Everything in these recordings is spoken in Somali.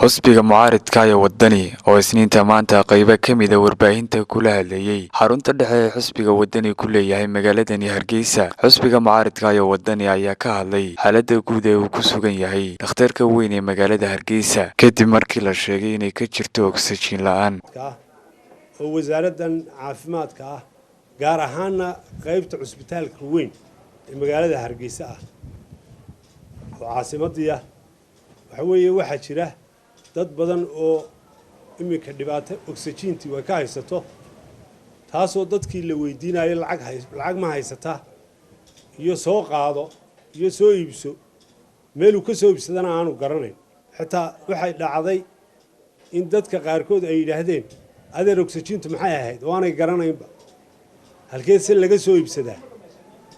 xusbiga mucaaridka ee wadani oo isniinta maanta qaybo ka mid ah warbaahinta kula hadlayay xarunta dhexe ee xusbiga wadani ku leeyahay magaaladani Hargeysa. Xusbiga mucaaridka ee wadani ayaa ka hadlay xaaladda guud ee uu ku sugan yahay dhakhtarka weyn ee magaalada Hargeysa kadib markii la sheegay inay ka jirto oksijiin la'aan. oo wasaaraddan caafimaadka ah gaar ahaanna qaybta cusbitaalka weyn ee magaalada Hargeysa ah oo caasimadda waxa weeye waxa jira dad badan oo iminka dhibaato oksijiintii way ka haysato taasoo dadkii la weydiinayo lacag ma haysata iyo soo qaado iyo soo iibso meel uu ka soo iibsadana aanu garanayn xitaa waxay dhacday in dadka qaarkood ay yiraahdeen adeer oksijiintu maxay ahayd oo aanay garanaynba halkee si laga soo iibsadaa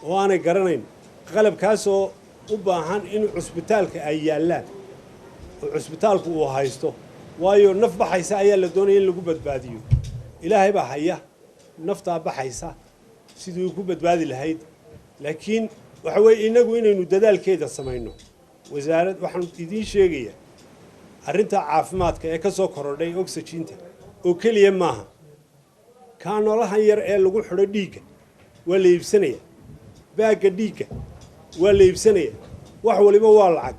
oo aanay garanayn qalabkaasoo u baahan in cusbitaalka ay yaalaan oo cusbitaalku uu haysto waayo naf baxaysa ayaa la doonaya in lagu badbaadiyo ilaahay baa haya naftaa baxaysa sidii uu ku badbaadi lahayd laakiin waxa weeye inagu inaynu dadaalkeeda samayno wasaarad waxaan idiin sheegayaa arrinta caafimaadka ee ka soo korodhay oksijiinta oo kaliya maaha kaanolahan yar ee lagu xidho dhiigga waa la iibsanayaa baagga dhiigga waa la iibsanayaa wax waliba waa lacag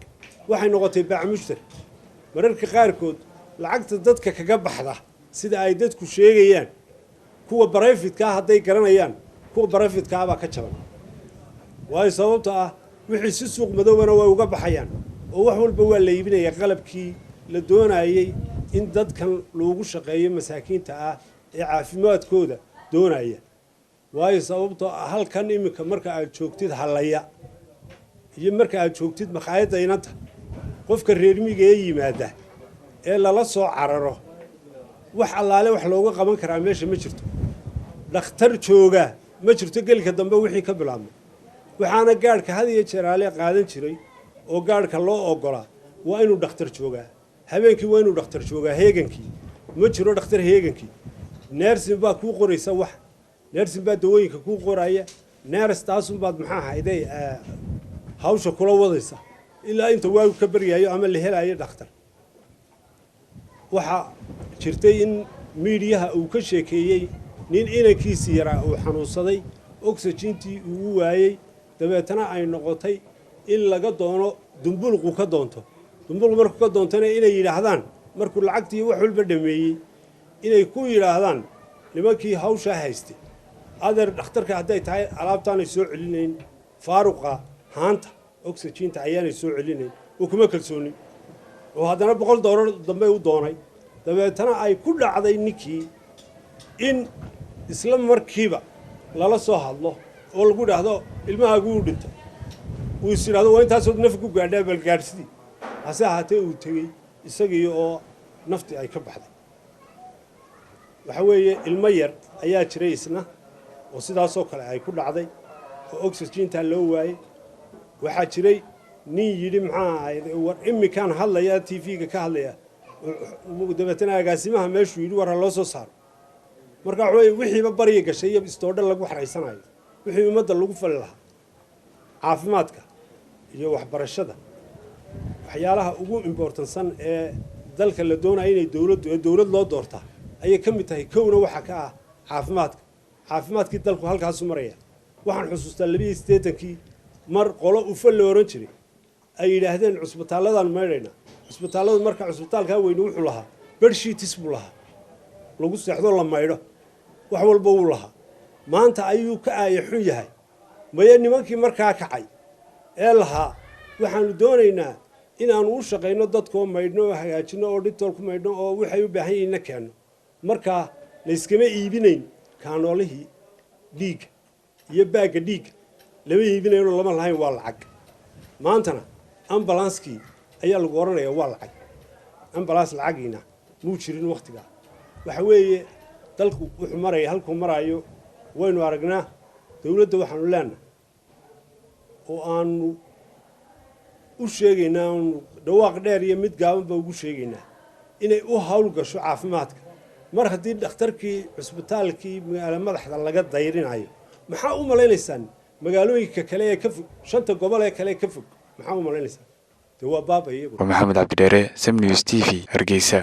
waxay noqotay baac mushtari mararka qaarkood lacagta dadka kaga baxda sida ay dadku sheegayaan kuwa barayfidka hadday garanayaan kuwa barayfidka baa ka jaban waayo sababta ah wixii si suuq madowna way uga baxayaan oo wax walba waa la iibinayaa qalabkii la doonayay in dadkan loogu shaqeeyo masaakiinta ah ee caafimaadkooda doonaya waayo sababta halkan iminka marka aad joogtid halaya iyo marka aad joogtid maqaayadda inanta qofka reer miyiga ee yimaada ee lala soo cararo wax allaale wax looga qaban karaa meesha ma jirto dhakhtar jooga ma jirto gelka dambe wixii ka bilaabmay waxaana gaadhka had iyo jeer aale qaadan jiray oo gaadhka loo ogolaa waa inuu dhakhtar joogaa habeenkii waa inuu dhakhtar joogaa heegankii ma jiro dhakhtar heegankii neersin baa kuu qoraysa wax neersin baa dawooyinka kuu qoraya neers taasunbaad maxaa hayday hawsha kula wadaysa ilaa inta waagu ka baryayo ama la helayo dhakhtar waxaa jirtay in miidiyaha uu ka sheekeeyey nin inankiisii yaraa uu xanuunsaday oksijiintii uu waayey dabeetana ay noqotay in laga doono dumbulqu ka doonto dumbulqu markuu ka doontana inay yidhaahdaan markuu lacagtii wax walba dhameeyey inay ku yidhaahdaan nimankii hawshaa haystay adeer dhakhtarka hadday tahay alaabtaanay soo celinayn faaruqa haanta oksijiinta ayaanay soo celinayn oo kuma kalsoonin oo haddana $100 dambe u doonay dabeetana ay ku dhacday ninkii in isla markiiba lala soo hadlo oo lagu dhaahdo ilmahaagu u dhintay uu is yidhaahdo waa intaasoo naf ku gaadhaa balgaadhsidii hase ahaatee uu tegey isagii oo naftii ay ka baxday waxa weeye ilmo yar ayaa jiray isna oo sidaasoo kale ay ku dhacday oo oksijiintaa loo waayey waxaa jiray nin yidhi maxaa ahayd war imikaan hadlaya tv-ga ka hadlaya dabeetana agaasimaha meeshuu yidhi war ha loo soo saaro marka waxa weeye wixiiba barya gashay iyo istoodha lagu xaraysanayo wixii ummadda lagu fali lahaa caafimaadka iyo waxbarashada waxyaalaha ugu importansan ee dalka la doonayo inay dowlad loo doortaa ayay ka mid tahay kowna waxa ka ah caafimaadkii dalku halkaasu maraya waxaan xusuustaa 82kii mar qolo ufa la oran jiray ay yidhaahdeen cusbitaaladaan maydhayna cusbitaalladu marka cusbitaalkaa weyne wuxuu lahaa bedshiitis buu lahaa lagu seexdo la maydho wax walba wuu lahaa maanta ayuu ka aaya xun yahay maya nimankii markaa kacay ee lahaa waxaanu doonaynaa inaanu u shaqayno dadkoo maydhno oo hagaajino oo dhitool ku maydhno oo waxay u baahan yihiinna keenno markaa layskama iibinayn kaanoolihii dhiigga iyo baagga dhiigga lama iibinaynoo lama lahayn waa lacag maantana ambalanskii ayaa lagu oranayaa waa lacag ambulans lacagiina muu jirin wakhtigaa waxa weeye dalku wuxuu maraya halkuu maraayo waynu aragnaa dowladda waxaanu leenahay oo aanu u sheegaynaa aanu dhawaaq dheer iyo mid gaabanba ugu sheegaynaa inay u hawl gasho caafimaadka mar haddii dhakhtarkii cusbitaalkii magaalo madaxda laga dayrinayo maxaa u malaynaysaan magaalooyinka kale ee ka fog 5 gobol ee kale ka fog maxaa u malaynaysaa dee waa baaba iyagu. ومحمد عبد الدري سم نيوز تي في هرقيسة.